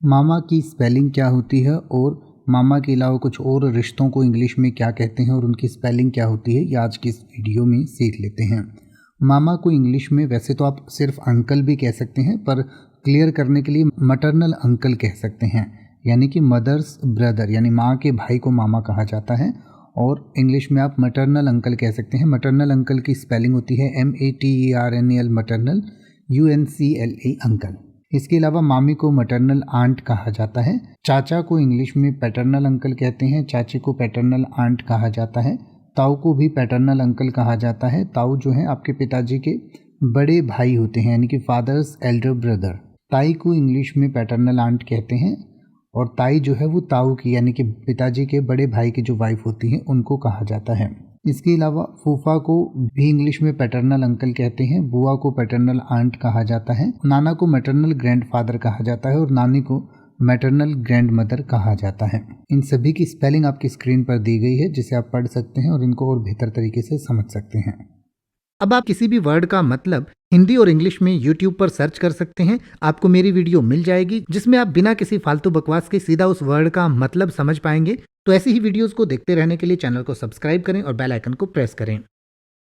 मामा की स्पेलिंग क्या होती है और मामा के अलावा कुछ और रिश्तों को इंग्लिश में क्या कहते हैं और उनकी स्पेलिंग क्या होती है, ये आज की इस वीडियो में सीख लेते हैं। मामा को इंग्लिश में वैसे तो आप सिर्फ अंकल भी कह सकते हैं, पर क्लियर करने के लिए मटरनल अंकल कह सकते हैं, यानी कि मदर्स ब्रदर, यानी माँ के भाई को मामा कहा जाता है। और इंग्लिश में आप मटरनल अंकल कह सकते हैं। मटरनल अंकल की स्पेलिंग होती है MATERNAL मटरनल, UNCLE अंकल। इसके अलावा मामी को मटरनल आंट कहा जाता है। चाचा को इंग्लिश में पैटर्नल अंकल कहते हैं, चाची को पैटर्नल आंट कहा जाता है। ताऊ को भी पैटर्नल अंकल कहा जाता है। ताऊ जो है आपके पिताजी के बड़े भाई होते हैं, यानी कि फादर्स एल्डर ब्रदर। ताई को इंग्लिश में पैटर्नल आंट कहते हैं और ताई जो है वो ताऊ की, यानी कि पिताजी के बड़े भाई की जो वाइफ होती है उनको कहा जाता है। इसके अलावा फूफा को भी इंग्लिश में पैटर्नल अंकल कहते हैं, बुआ को पैटर्नल आंट कहा जाता है, नाना को मैटरनल ग्रैंडफादर कहा जाता है और नानी को मैटरनल ग्रैंड मदर कहा जाता है। इन सभी की स्पेलिंग आपकी स्क्रीन पर दी गई है, जिसे आप पढ़ सकते हैं और इनको और बेहतर तरीके से समझ सकते हैं। अब आप किसी भी वर्ड का मतलब हिंदी और इंग्लिश में YouTube पर सर्च कर सकते हैं। आपको मेरी वीडियो मिल जाएगी जिसमें आप बिना किसी फालतू बकवास के सीधा उस वर्ड का मतलब समझ पाएंगे। तो ऐसी ही वीडियोस को देखते रहने के लिए चैनल को सब्सक्राइब करें और बेल आइकन को प्रेस करें।